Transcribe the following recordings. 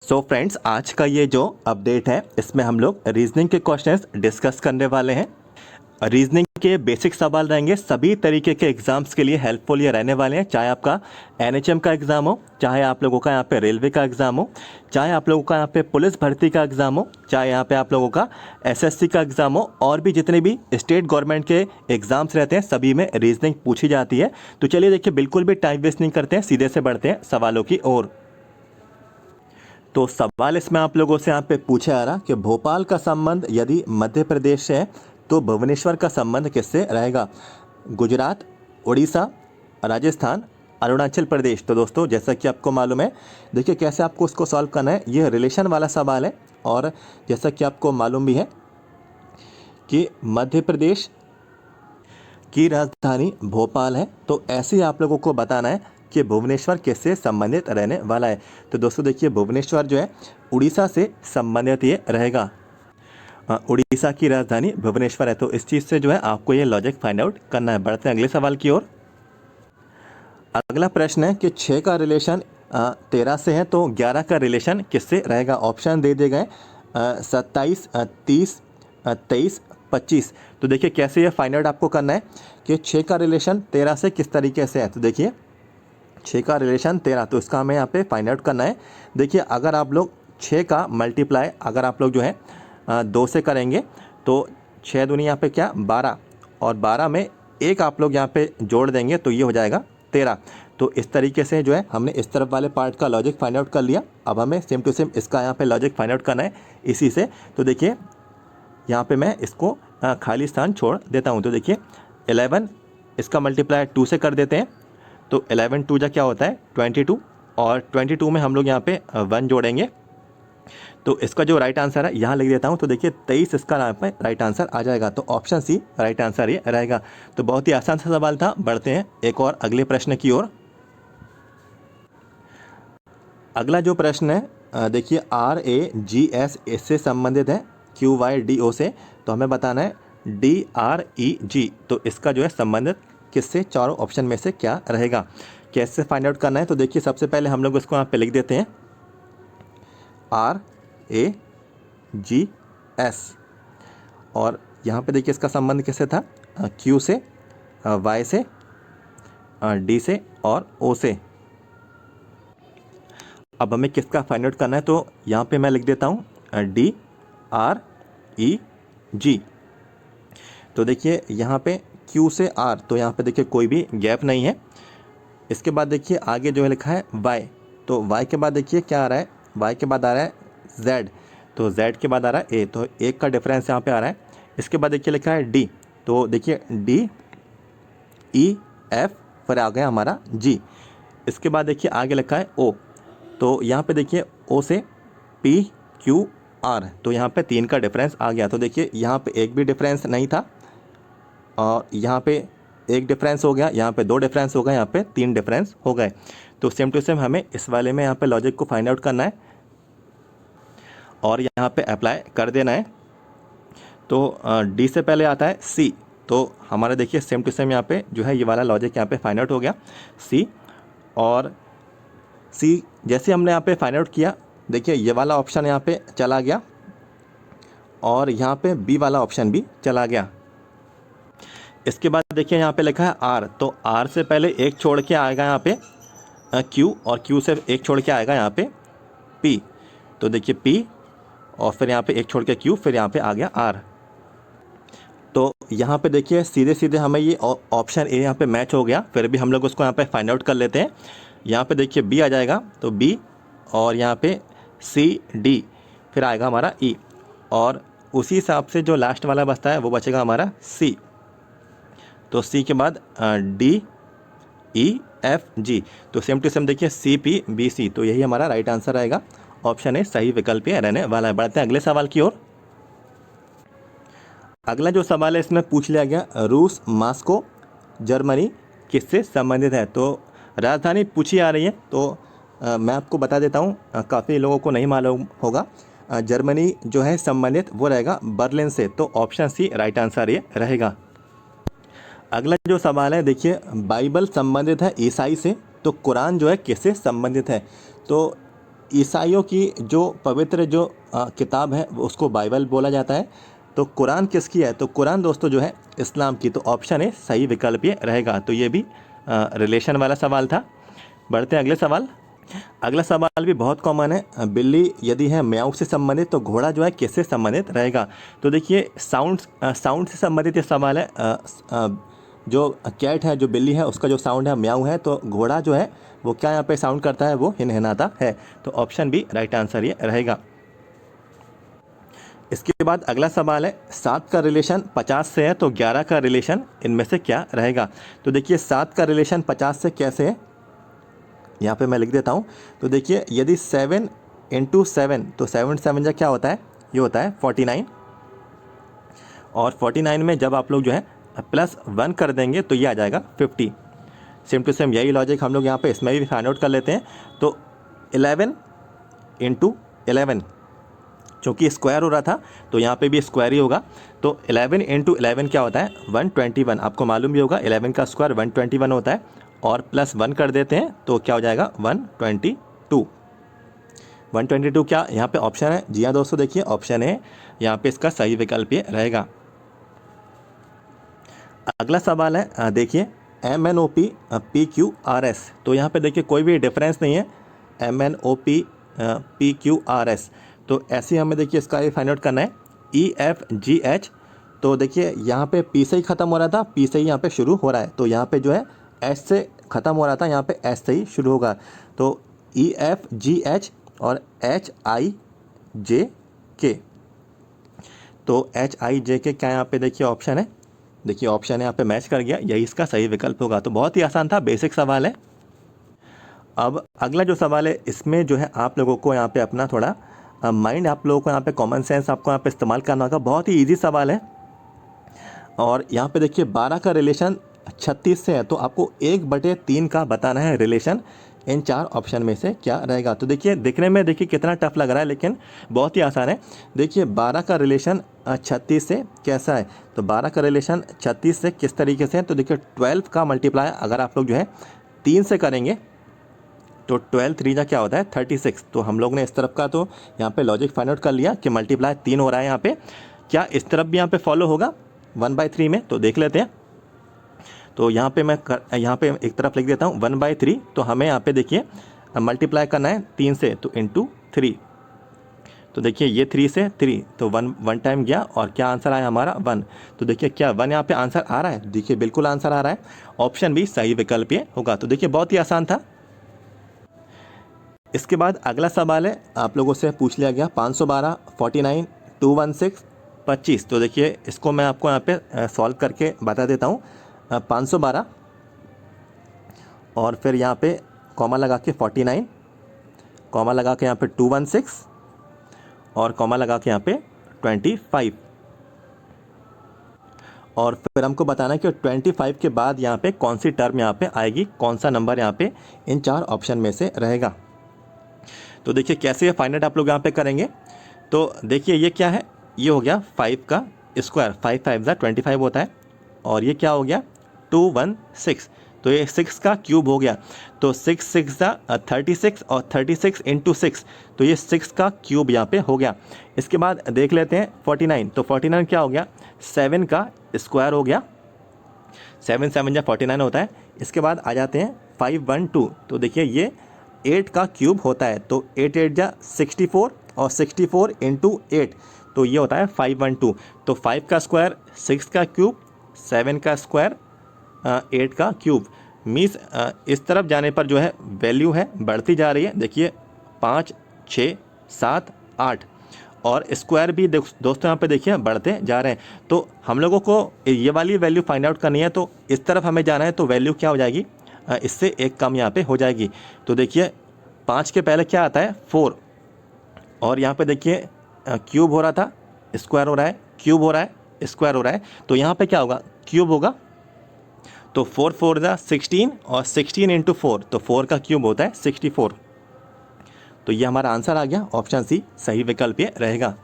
So friends, आज का ये जो अपडेट है इसमें हम लोग रीजनिंग के क्वेश्चंस डिस्कस करने वाले हैं। रीजनिंग के बेसिक सवाल रहेंगे, सभी तरीके के एग्जाम्स के लिए हेल्पफुल ये रहने वाले हैं। चाहे आपका एनएचएम का एग्ज़ाम हो, चाहे आप लोगों का यहाँ पे रेलवे का एग्ज़ाम हो, चाहे आप लोगों का यहाँ पे पुलिस भर्ती का एग्ज़ाम हो, चाहे यहाँ पे आप लोगों का एसएससी का एग्ज़ाम हो, और भी जितने भी स्टेट गवर्नमेंट के एग्ज़ाम्स रहते हैं सभी में रीजनिंग पूछी जाती है। तो चलिए देखिए, बिल्कुल भी टाइम वेस्ट नहीं करते हैं, सीधे से बढ़ते हैं सवालों की ओर। तो सवाल इसमें आप लोगों से यहाँ पे पूछा जा रहा कि भोपाल का संबंध यदि मध्य प्रदेश से है तो भुवनेश्वर का संबंध किससे रहेगा? गुजरात, उड़ीसा, राजस्थान, अरुणाचल प्रदेश। तो दोस्तों, जैसा कि आपको मालूम है, देखिए कैसे आपको उसको सॉल्व करना है। ये रिलेशन वाला सवाल है और जैसा कि आपको मालूम भी है कि मध्य प्रदेश की राजधानी भोपाल है, तो ऐसे ही आप लोगों को बताना है कि भुवनेश्वर किससे संबंधित रहने वाला है। तो दोस्तों देखिए, भुवनेश्वर जो है उड़ीसा से संबंधित ये रहेगा। उड़ीसा की राजधानी भुवनेश्वर है, तो इस चीज़ से जो है आपको ये लॉजिक फाइंड आउट करना है। बढ़ते हैं अगले सवाल की ओर। अगला प्रश्न है कि 6 का रिलेशन 13 से है तो 11 का रिलेशन किससे रहेगा? ऑप्शन दे दिए गए 27, 30, 23, 25। तो देखिए कैसे ये फाइंड आउट आपको करना है कि 6 का रिलेशन 13 से किस तरीके से है। तो देखिए 6 का रिलेशन 13, तो इसका हमें यहाँ पे फाइंड आउट करना है। देखिए अगर आप लोग 6 का मल्टीप्लाई अगर आप लोग जो है 2 से करेंगे तो 6 दूनी यहाँ पे क्या 12, और 12 में एक आप लोग यहाँ पे जोड़ देंगे तो ये हो जाएगा 13। तो इस तरीके से जो है हमने इस तरफ वाले पार्ट का लॉजिक फाइंड आउट कर लिया। अब हमें सेम टू सेम इसका यहाँ पे लॉजिक फाइंड आउट करना है इसी से। तो देखिए यहाँ पे मैं इसको खाली स्थान छोड़ देता हूँ। तो देखिए 11, इसका मल्टीप्लाई 2 से कर देते हैं तो 11 2 जा क्या होता है 22, और 22 में हम लोग यहाँ पे 1 जोड़ेंगे तो इसका जो राइट आंसर है यहाँ लिख देता हूँ। तो देखिए 23 इसका यहाँ पे राइट आंसर आ जाएगा। तो ऑप्शन सी राइट आंसर ये रहेगा। तो बहुत ही आसान सा सवाल था। बढ़ते हैं एक और अगले प्रश्न की ओर। अगला जो प्रश्न है देखिए RAGS इससे संबंधित है QYDO से, तो हमें बताना है DREG। तो इसका जो है संबंधित किससे? चारों ऑप्शन में से क्या रहेगा? कैसे फाइंड आउट करना है? तो देखिए सबसे पहले हम लोग इसको यहाँ पे लिख देते हैं RAGS, और यहाँ पे देखिए इसका संबंध किससे था? Q से, Y से, D से और O से। अब हमें किसका फाइंड आउट करना है? तो यहाँ पे मैं लिख देता हूँ DREG। तो देखिए यहाँ पे Q से R, तो यहाँ पे देखिए कोई भी गैप नहीं है। इसके बाद देखिए आगे जो है लिखा है Y, तो Y के बाद देखिए क्या आ रहा है? Y के बाद आ रहा है Z, तो Z के बाद आ रहा है A, तो एक का डिफरेंस यहाँ पे आ रहा है। इसके बाद देखिए लिखा है D, तो देखिए D E F फिर आ गया हमारा G। इसके बाद देखिए आगे लिखा है O, तो यहाँ पे देखिए O से P Q R, तो यहाँ पे 3 का डिफरेंस आ गया। तो देखिए यहाँ पे एक भी डिफरेंस नहीं था, और यहाँ पे एक डिफरेंस हो गया, यहाँ पे 2 डिफरेंस हो गए, यहाँ पे 3 डिफरेंस हो गए। तो सेम टू सेम हमें इस वाले में यहाँ पे लॉजिक को फाइंड आउट करना है और यहाँ पे अप्लाई कर देना है। तो D से पहले आता है C, तो हमारे देखिए सेम टू सेम यहाँ पे जो है ये वाला लॉजिक यहाँ पे फाइंड आउट हो गया C, और C जैसे हमने यहाँ पे फाइंड आउट किया, देखिए ये वाला ऑप्शन यहाँ पे चला गया और यहाँ पे B वाला ऑप्शन भी चला गया। इसके बाद देखिए यहाँ पे लिखा है R, तो R से पहले एक छोड़ के आएगा यहाँ पे Q, और Q से एक छोड़ के आएगा यहाँ पे P, तो देखिए P, और फिर यहाँ पे एक छोड़ के Q, फिर यहाँ पे आ गया R। तो यहाँ पे देखिए सीधे सीधे हमें ये ऑप्शन ए यहाँ पे मैच हो गया। फिर भी हम लोग उसको यहाँ पे फाइंड आउट कर लेते हैं। यहाँ पे देखिए B आ जाएगा, तो B, और यहाँ पे C D, फिर आएगा हमारा E, और उसी हिसाब से जो लास्ट वाला बचता है वो बचेगा हमारा C। तो C के बाद D E F G, तो सेम टू सेम देखिए C P B C, तो यही हमारा राइट आंसर रहेगा। ऑप्शन ए सही विकल्प ये रहने वाला है। बढ़ते हैं अगले सवाल की ओर। अगला जो सवाल है इसमें पूछ लिया गया रूस, मॉस्को, जर्मनी किससे संबंधित है? तो राजधानी पूछी आ रही है, तो मैं आपको बता देता हूँ, काफ़ी लोगों को नहीं मालूम होगा। जर्मनी जो है संबंधित वो रहेगा बर्लिन से, तो ऑप्शन सी राइट आंसर ये रहेगा। अगला जो सवाल है देखिए, बाइबल संबंधित है ईसाई से, तो कुरान जो है किससे संबंधित है? तो ईसाइयों की जो पवित्र जो किताब है उसको बाइबल बोला जाता है। तो कुरान किसकी है? तो कुरान दोस्तों जो है इस्लाम की। तो ऑप्शन ए सही विकल्प ये रहेगा। तो ये भी रिलेशन वाला सवाल था। बढ़ते हैं अगले सवाल। अगला सवाल भी बहुत कॉमन है। बिल्ली यदि है म्याऊ से संबंधित तो घोड़ा जो है किससे संबंधित रहेगा? तो देखिए साउंड से संबंधित ये सवाल है। जो कैट है, जो बिल्ली है, उसका जो साउंड है म्याऊ है, तो घोड़ा जो है वो क्या यहाँ पे साउंड करता है? वो हिनहिनाता है। तो ऑप्शन बी राइट आंसर ये रहेगा। इसके बाद अगला सवाल है 7 का रिलेशन 50 से है तो 11 का रिलेशन इनमें से क्या रहेगा? तो देखिए 7 का रिलेशन 50 से कैसे है, यहाँ पे मैं लिख देता हूँ। तो देखिए यदि 7 × 7 तो 7 7 जा क्या होता है? ये होता है 49। और 49 में जब आप लोग जो है +1 कर देंगे तो ये आ जाएगा 50। सेम टू सेम यही लॉजिक हम लोग यहाँ पे इसमें भी फाइंड आउट कर लेते हैं। तो 11 × 11, चूँकि स्क्वायर हो रहा था तो यहाँ पे भी स्क्वायर ही होगा। तो 11 × 11 क्या होता है? 121। आपको मालूम भी होगा 11 का स्क्वायर 121 होता है। और +1 कर देते हैं तो क्या हो जाएगा? 122। 122 क्या यहाँ पे ऑप्शन है? जी हाँ दोस्तों, देखिए ऑप्शन है यहाँ पे इसका सही विकल्प ये रहेगा। अगला सवाल है देखिए MNOP PQRS। तो यहाँ पे देखिए कोई भी डिफरेंस नहीं है। MNOP PQRS, तो ऐसे हमें देखिए इसका ये फाइंड आउट करना है EFGH। तो देखिए यहाँ पे P से ही ख़त्म हो रहा था, P से ही यहाँ पे शुरू हो रहा है। तो यहाँ पे जो है S से ख़त्म हो रहा था, यहाँ पे S से ही शुरू होगा। तो EFGH और HIJK। तो HIJK क्या यहाँ पे देखिए ऑप्शन है? देखिए ऑप्शन है यहाँ पे मैच कर गया, यही इसका सही विकल्प होगा। तो बहुत ही आसान था, बेसिक सवाल है। अब अगला जो सवाल है इसमें जो है आप लोगों को यहाँ पे अपना थोड़ा माइंड, आप लोगों को यहाँ पे कॉमन सेंस आपको यहाँ पे इस्तेमाल करना होगा। बहुत ही इजी सवाल है। और यहाँ पे देखिए 12 का रिलेशन 36 से है तो आपको 1/3 का बताना है रिलेशन। इन 4 ऑप्शन में से क्या रहेगा? तो देखिए दिखने में देखिए कितना टफ लग रहा है, लेकिन बहुत ही आसान है। देखिए 12 का रिलेशन 36 से कैसा है? तो 12 का रिलेशन 36 से किस तरीके से है? तो देखिए 12 का मल्टीप्लाई अगर आप लोग जो है 3 से करेंगे तो 12 3 जा क्या होता है? 36। तो हम लोग ने इस तरफ का तो यहाँ पे लॉजिक फाइंड आउट कर लिया कि मल्टीप्लाई 3 हो रहा है यहाँ पे। क्या इस तरफ भी यहाँ पे फॉलो होगा 1/3 में? तो देख लेते हैं। तो यहाँ पे यहाँ पे एक तरफ लिख देता हूँ 1/3। तो हमें यहाँ पे देखिए मल्टीप्लाई करना है 3 से, तो × 3। तो देखिए ये 3 से 3 तो 1 टाइम गया और क्या आंसर आया हमारा? 1। तो देखिए क्या 1 यहाँ पे आंसर आ रहा है? देखिए बिल्कुल आंसर आ रहा है। ऑप्शन भी सही विकल्प ये होगा। तो देखिए बहुत ही आसान था। इसके बाद अगला सवाल है आप लोगों से पूछ लिया गया 512, 49, 216, 25। तो देखिए इसको मैं आपको यहाँ पे सॉल्व करके बता देता हूँ। 512 और फिर यहाँ पे कॉमा लगा के 49, कॉमा लगा के यहाँ पे 216 और कॉमा लगा के यहाँ पे 25। और फिर हमको बताना है कि 25 के बाद यहाँ पे कौन सी टर्म यहाँ पे आएगी, कौन सा नंबर यहाँ पे इन 4 ऑप्शन में से रहेगा। तो देखिए कैसे ये फाइंड आउट आप लोग यहाँ पे करेंगे। तो देखिए ये क्या है? ये हो गया 5 का स्क्वायर, 5 5 जा 25 होता है। और ये क्या हो गया? 216। तो ये 6 का क्यूब हो गया। तो 6 6 जा 36 और 36 × 6, तो ये 6 का क्यूब यहाँ पे हो गया। इसके बाद देख लेते हैं 49। तो 49 क्या हो गया? 7 का स्क्वायर हो गया। 7 7 जा 49 होता है। इसके बाद आ जाते हैं 512। तो देखिए ये 8 का क्यूब होता है। तो 8 8 जा 64 और 64 × 8, तो ये होता है 512। तो 5 का स्क्वायर 6 का क्यूब, 7 का स्क्वायर 8 का क्यूब। मीन्स इस तरफ जाने पर जो है वैल्यू है बढ़ती जा रही है। देखिए 5 6 7 8 और स्क्वायर भी दोस्तों यहाँ पे देखिए बढ़ते जा रहे हैं। तो हम लोगों को ये वाली वैल्यू फाइंड आउट करनी है। तो इस तरफ हमें जाना है तो वैल्यू क्या हो जाएगी? इससे एक कम यहाँ पे हो जाएगी। तो देखिए 5 के पहले क्या आता है? 4। और यहाँ पे देखिए क्यूब हो रहा था, स्क्वायर हो रहा है, क्यूब हो रहा है, स्क्वायर हो रहा है। तो यहाँ पे क्या होगा? क्यूब होगा। तो 4 4 जा 16 और 16 × 4, तो 4 का क्यूब होता है 64। तो ये हमारा आंसर आ गया। ऑप्शन सी सही विकल्प ये रहेगा।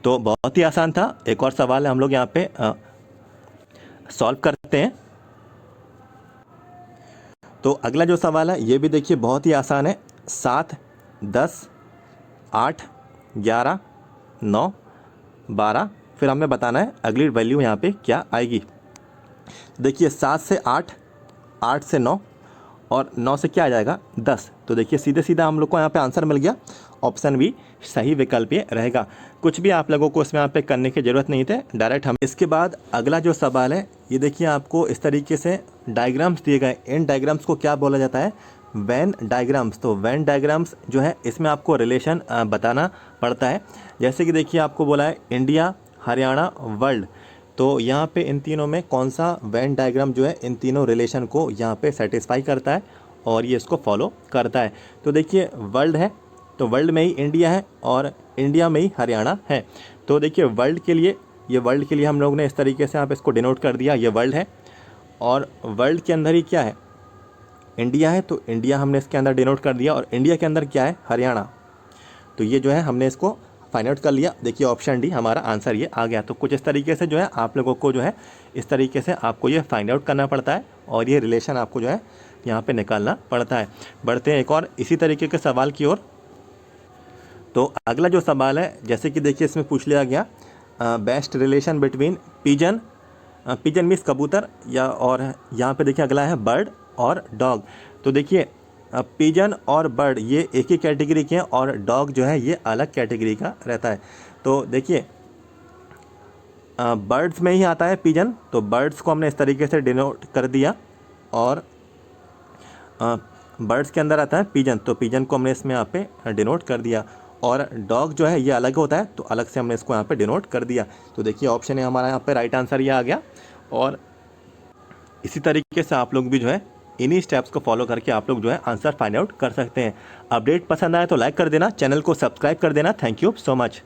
तो बहुत ही आसान था। एक और सवाल है हम लोग यहाँ पे सॉल्व करते हैं। तो अगला जो सवाल है ये भी देखिए बहुत ही आसान है। 7 10, 8, 11, 9, 12, फिर हमें बताना है अगली वैल्यू यहाँ पे क्या आएगी। देखिए 7 से 8, 8 से 9 और 9 से क्या आ जाएगा 10। तो देखिए सीधे सीधा हम लोग को यहाँ पे आंसर मिल गया। ऑप्शन बी सही विकल्प ये रहेगा। कुछ भी आप लोगों को इसमें यहाँ पे करने की ज़रूरत नहीं थे, डायरेक्ट हम। इसके बाद अगला जो सवाल है ये देखिए, आपको इस तरीके से डायग्राम्स दिए गए। इन डायग्राम्स को क्या बोला जाता है, वेन डायग्राम्स। तो वेन डायग्राम्स जो है इसमें आपको रिलेशन बताना पड़ता है। जैसे कि देखिए आपको बोला है इंडिया, हरियाणा, वर्ल्ड। तो यहाँ पे इन तीनों में कौन सा वेन डायग्राम जो है इन तीनों रिलेशन को यहाँ पे सेटिस्फाई करता है और ये इसको फॉलो करता है। तो देखिए वर्ल्ड है, तो वर्ल्ड में ही इंडिया है और इंडिया में ही हरियाणा है। तो देखिए वर्ल्ड के लिए, ये वर्ल्ड के लिए हम लोग ने इस तरीके से आप इसको डिनोट कर दिया, ये वर्ल्ड है। और वर्ल्ड के अंदर ही क्या है, इंडिया है, तो इंडिया हमने इसके अंदर डिनोट कर दिया। और इंडिया के अंदर क्या है, हरियाणा। तो ये जो है हमने इसको फाइंड आउट कर लिया। देखिए ऑप्शन डी हमारा आंसर ये आ गया। तो कुछ इस तरीके से जो है आप लोगों को जो है इस तरीके से आपको ये फाइंड आउट करना पड़ता है और ये रिलेशन आपको जो है यहाँ पे निकालना पड़ता है। बढ़ते हैं एक और इसी तरीके के सवाल की ओर। तो अगला जो सवाल है, जैसे कि देखिए इसमें पूछ लिया गया best relation between pigeon, pigeon means कबूतर, या और यहाँ पे देखिए अगला है बर्ड और डॉग। तो देखिए पिजन और बर्ड ये एक ही कैटेगरी के हैं और डॉग जो है ये अलग कैटेगरी का रहता है। तो देखिए बर्ड्स में ही आता है पिजन, तो बर्ड्स को हमने इस तरीके से डिनोट कर दिया। और बर्ड्स के अंदर आता है पिजन, तो पिजन को हमने इसमें यहाँ पे डिनोट कर दिया। और डॉग जो है ये अलग होता है, तो अलग से हमने इसको यहाँ पे डिनोट कर दिया। तो देखिए ऑप्शन है हमारा यहाँ पे राइट आंसर ये आ गया। और इसी तरीके से आप लोग भी जो है इन्हीं स्टेप्स को फॉलो करके आप लोग जो है आंसर फाइंड आउट कर सकते हैं। अपडेट पसंद आए तो लाइक कर देना, चैनल को सब्सक्राइब कर देना। Thank you so much.